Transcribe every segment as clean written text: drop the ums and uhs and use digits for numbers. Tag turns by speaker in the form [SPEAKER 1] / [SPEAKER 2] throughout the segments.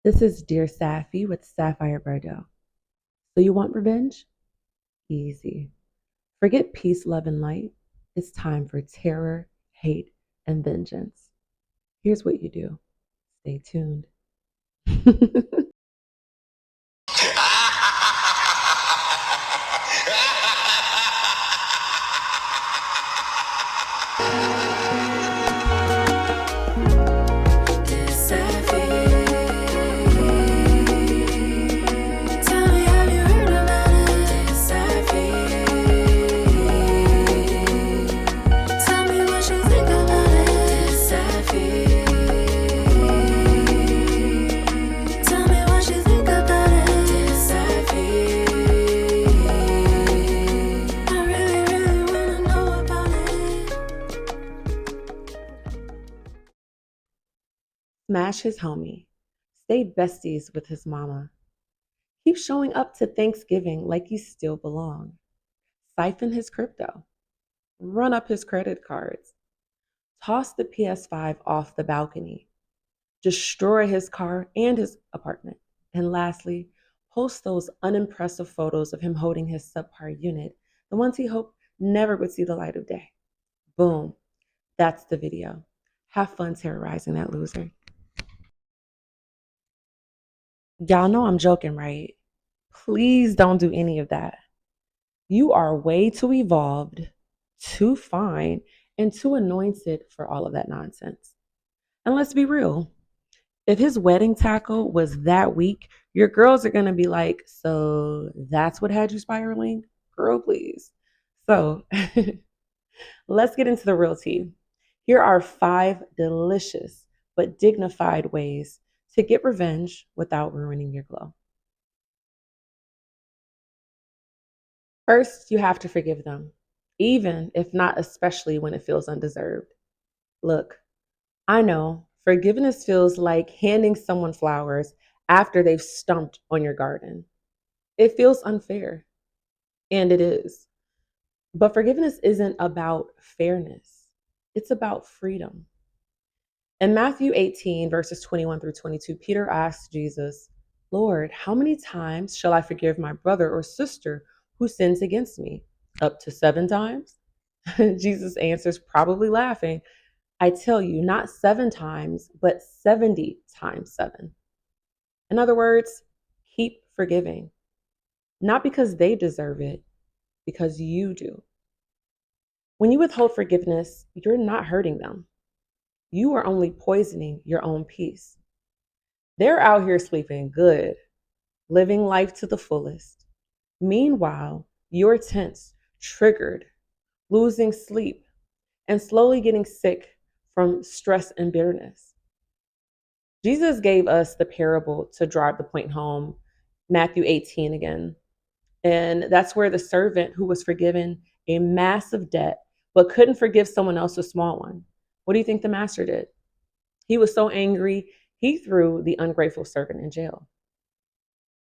[SPEAKER 1] This is Dear Sapphy with Sapphyre Bardot. So you want revenge? Easy. Forget peace, love, and light. It's time for terror, hate, and vengeance. Here's what you do. Stay tuned.
[SPEAKER 2] Dear Sapphy, tell me, have you heard about it? Dear Sapphy, tell me what you think about it. Dear Sapphy, tell me what you think about it. Dear Sapphy, I really, really wanna know about it.
[SPEAKER 1] Smash his homie. Stay besties with his mama. Keep showing up to Thanksgiving like you still belong. Siphon his crypto. Run up his credit cards. Toss the PS5 off the balcony. Destroy his car and his apartment. And lastly, post those unimpressive photos of him holding his subpar unit, the ones he hoped never would see the light of day. Boom. That's the video. Have fun terrorizing that loser. Y'all know I'm joking, right? Please don't do any of that. You are way too evolved, too fine, and too anointed for all of that nonsense. And let's be real. If his wedding tackle was that weak, your girls are going to be like, so that's what had you spiraling? Girl, please. So let's get into the real tea. Here are 5 delicious but dignified ways to get revenge without ruining your glow. First, you have to forgive them, even if not especially when it feels undeserved. Look, I know forgiveness feels like handing someone flowers after they've stumped on your garden. It feels unfair, and it is. But forgiveness isn't about fairness, it's about freedom. In Matthew 18, verses 21 through 22, Peter asked Jesus, Lord, how many times shall I forgive my brother or sister who sins against me? Up to 7 times? Jesus answers, probably laughing, I tell you, not 7 times, but 70 times 7. In other words, keep forgiving, not because they deserve it, because you do. When you withhold forgiveness, you're not hurting them. You are only poisoning your own peace. They're out here sleeping good, living life to the fullest. Meanwhile, you're tense, triggered, losing sleep, and slowly getting sick from stress and bitterness. Jesus gave us the parable to drive the point home, Matthew 18 again. And that's where the servant who was forgiven a massive debt, but couldn't forgive someone else a small one. What do you think the master did? He was so angry, he threw the ungrateful servant in jail.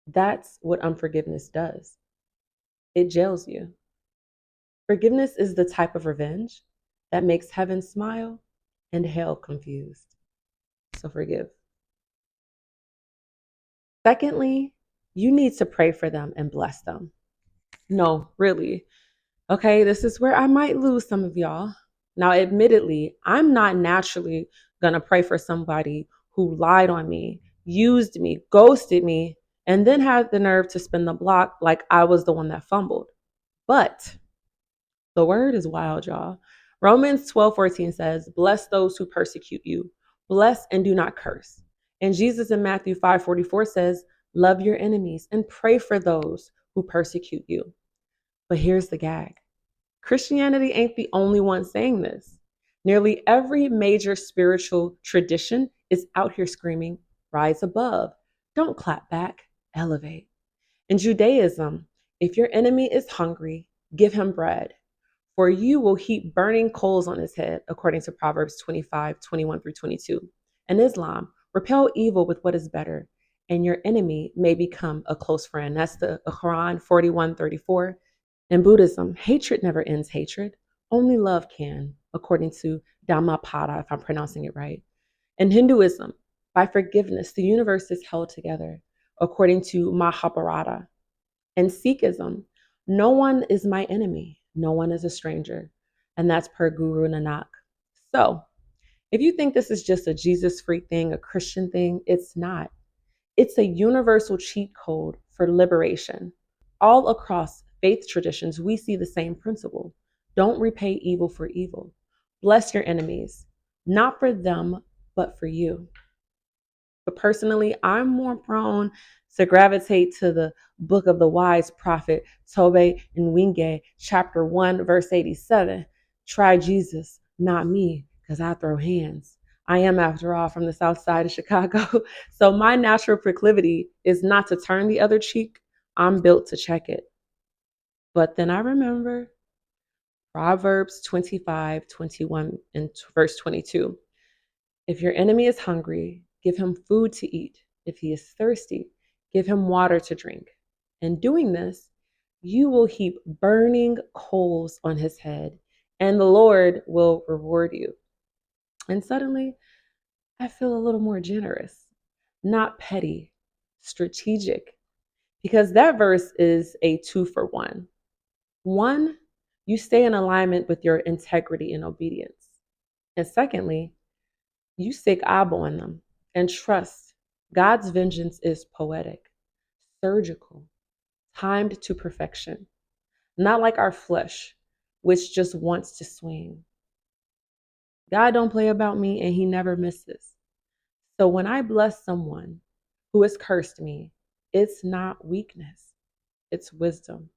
[SPEAKER 1] That's what unforgiveness does. It jails you. Forgiveness is the type of revenge that makes heaven smile and hell confused. So forgive. Secondly, you need to pray for them and bless them. No, really. Okay, this is where I might lose some of y'all. Now, admittedly, I'm not naturally going to pray for somebody who lied on me, used me, ghosted me, and then had the nerve to spin the block like I was the one that fumbled. But the word is wild, y'all. Romans 12:14 says, Bless those who persecute you, bless and do not curse. And Jesus in Matthew 5:44 says, Love your enemies and pray for those who persecute you. But here's the gag. Christianity ain't the only one saying this. Nearly every major spiritual tradition is out here screaming, rise above, don't clap back, elevate. In Judaism, if your enemy is hungry, give him bread, for you will heap burning coals on his head, according to Proverbs 25:21 through 22. In Islam, repel evil with what is better, and your enemy may become a close friend. That's the Quran 41:34. In Buddhism, hatred never ends hatred. Only love can, according to Dhammapada, if I'm pronouncing it right. In Hinduism, By forgiveness, the universe is held together, according to Mahabharata. And Sikhism, no one is my enemy, no one is a stranger. And that's per Guru Nanak. So, if you think this is just a Jesus freak thing, a Christian thing, it's not. It's a universal cheat code for liberation. All across faith traditions, we see the same principle. Don't repay evil for evil. Bless your enemies, not for them, but for you. But personally, I'm more prone to gravitate to the book of the wise prophet Tobe and Wingate, chapter 1, verse 87. Try Jesus, not me, because I throw hands. I am, after all, from the south side of Chicago. So my natural proclivity is not to turn the other cheek. I'm built to check it. But then I remember Proverbs 25:21 and verse 22. If your enemy is hungry, give him food to eat. If he is thirsty, give him water to drink. In doing this, you will heap burning coals on his head, and the Lord will reward you. And suddenly, I feel a little more generous, not petty, strategic, because that verse is a 2 for 1. One, you stay in alignment with your integrity and obedience. And secondly, you stick eyeball on them and trust God's vengeance is poetic, surgical, timed to perfection, not like our flesh, which just wants to swing. God don't play about me and he never misses. So when I bless someone who has cursed me, it's not weakness, it's wisdom.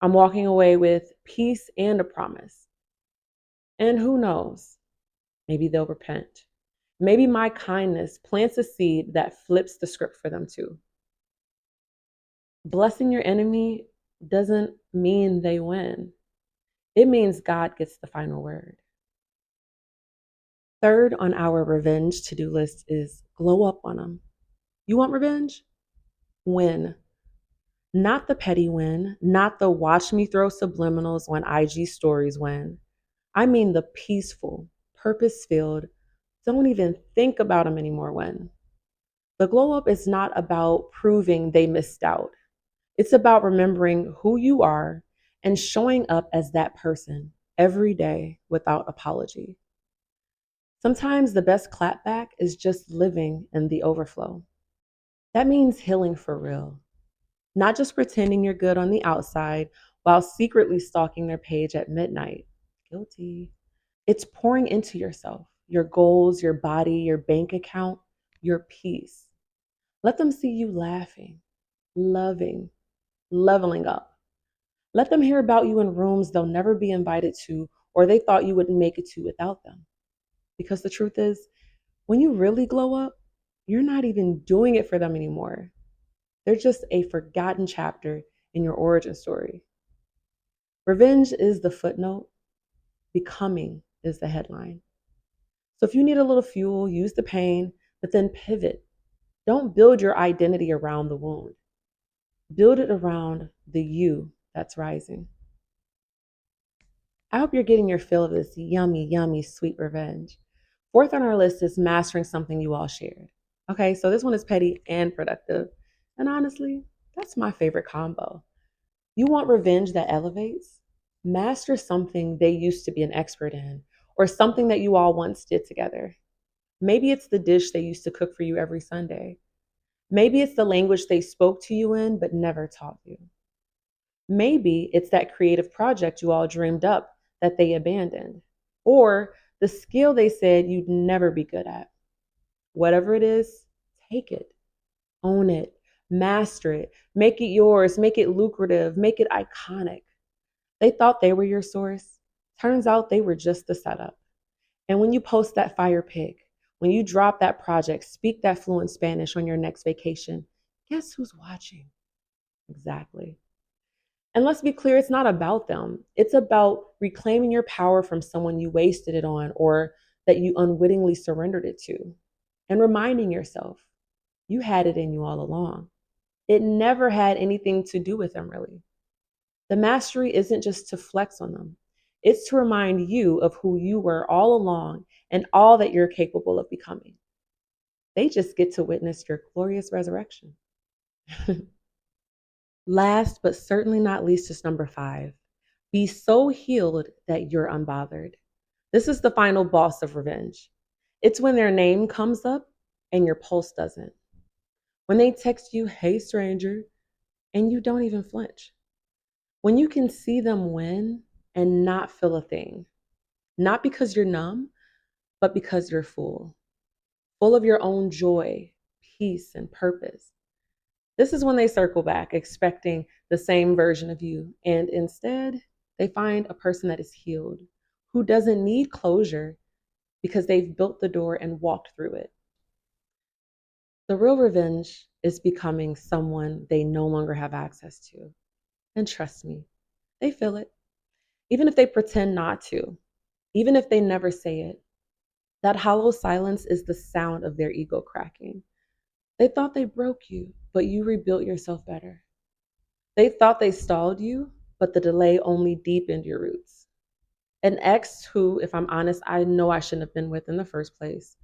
[SPEAKER 1] I'm walking away with peace and a promise. And who knows, maybe they'll repent. Maybe my kindness plants a seed that flips the script for them too. Blessing your enemy doesn't mean they win. It means God gets the final word. Third on our revenge to-do list is glow up on them. You want revenge? Win. Not the petty win, not the watch me throw subliminals on IG stories win. I mean the peaceful, purpose-filled, don't even think about them anymore win. The glow up is not about proving they missed out. It's about remembering who you are and showing up as that person every day without apology. Sometimes the best clapback is just living in the overflow. That means healing for real, not just pretending you're good on the outside while secretly stalking their page at midnight. Guilty. It's pouring into yourself, your goals, your body, your bank account, your peace. Let them see you laughing, loving, leveling up. Let them hear about you in rooms they'll never be invited to or they thought you wouldn't make it to without them. Because the truth is, when you really glow up, you're not even doing it for them anymore. They're just a forgotten chapter in your origin story. Revenge is the footnote, becoming is the headline. So if you need a little fuel, use the pain, but then pivot. Don't build your identity around the wound. Build it around the you that's rising. I hope you're getting your fill of this yummy, yummy, sweet revenge. Fourth on our list is mastering something you all shared. Okay, so this one is petty and productive. And honestly, that's my favorite combo. You want revenge that elevates? Master something they used to be an expert in, or something that you all once did together. Maybe it's the dish they used to cook for you every Sunday. Maybe it's the language they spoke to you in but never taught you. Maybe it's that creative project you all dreamed up that they abandoned, or the skill they said you'd never be good at. Whatever it is, take it, own it, master it, make it yours, make it lucrative, make it iconic. They thought they were your source. Turns out they were just the setup. And when you post that fire pic, when you drop that project, speak that fluent Spanish on your next vacation, guess who's watching? Exactly. And let's be clear, it's not about them. It's about reclaiming your power from someone you wasted it on or that you unwittingly surrendered it to. And reminding yourself, you had it in you all along. It never had anything to do with them, really. The mastery isn't just to flex on them, it's to remind you of who you were all along and all that you're capable of becoming. They just get to witness your glorious resurrection. Last but certainly not least is number 5. Be so healed that you're unbothered. This is the final boss of revenge. It's when their name comes up and your pulse doesn't. When they text you, "Hey, stranger," and you don't even flinch. When you can see them win and not feel a thing. Not because you're numb, but because you're full of your own joy, peace, and purpose. This is when they circle back, expecting the same version of you, and instead, they find a person that is healed, who doesn't need closure because they've built the door and walked through it. The real revenge is becoming someone they no longer have access to. And trust me, they feel it, even if they pretend not to, even if they never say it. That hollow silence is the sound of their ego cracking. They thought they broke you, but you rebuilt yourself better. They thought they stalled you, but the delay only deepened your roots. An ex who, if I'm honest, I know I shouldn't have been with in the first place,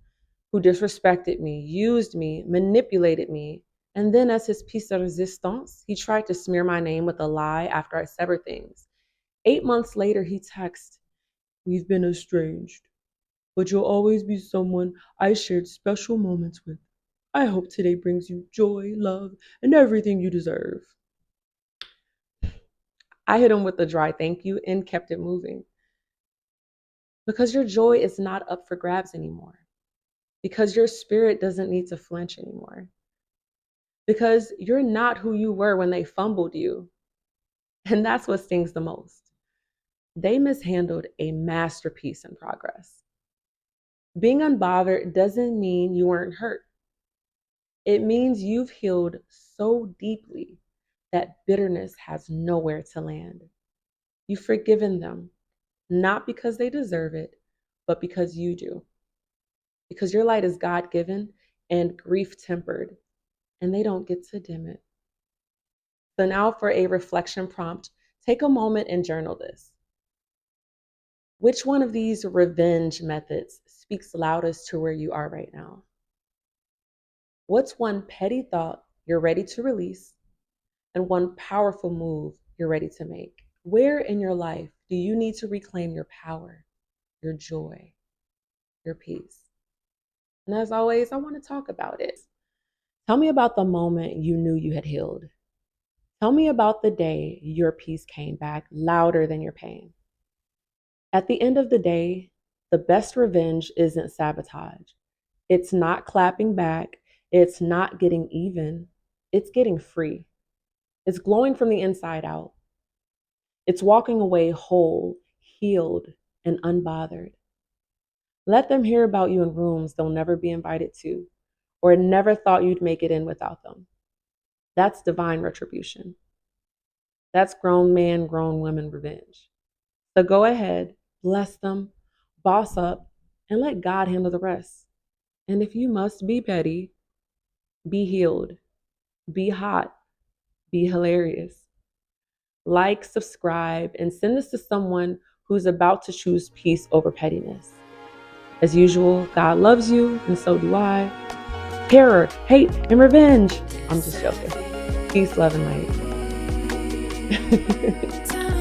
[SPEAKER 1] who disrespected me, used me, manipulated me, and then as his piece de resistance, he tried to smear my name with a lie after I severed things. 8 months later, he texted, "We've been estranged, but you'll always be someone I shared special moments with. I hope today brings you joy, love, and everything you deserve." I hit him with a dry thank you and kept it moving. Because your joy is not up for grabs anymore. Because your spirit doesn't need to flinch anymore. Because you're not who you were when they fumbled you. And that's what stings the most. They mishandled a masterpiece in progress. Being unbothered doesn't mean you weren't hurt. It means you've healed so deeply that bitterness has nowhere to land. You've forgiven them, not because they deserve it, but because you do. Because your light is God given and grief tempered, and they don't get to dim it. So, now for a reflection prompt, take a moment and journal this. Which one of these revenge methods speaks loudest to where you are right now? What's one petty thought you're ready to release and one powerful move you're ready to make? Where in your life do you need to reclaim your power, your joy, your peace? And as always, I want to talk about it. Tell me about the moment you knew you had healed. Tell me about the day your peace came back louder than your pain. At the end of the day, the best revenge isn't sabotage. It's not clapping back. It's not getting even. It's getting free. It's glowing from the inside out. It's walking away whole, healed, and unbothered. Let them hear about you in rooms they'll never be invited to, or never thought you'd make it in without them. That's divine retribution. That's grown man, grown woman revenge. So go ahead, bless them, boss up, and let God handle the rest. And if you must be petty, be healed, be hot, be hilarious. Like, subscribe, and send this to someone who's about to choose peace over pettiness. As usual, God loves you, and so do I. Terror, hate, and revenge. I'm just joking. Peace, love, and light.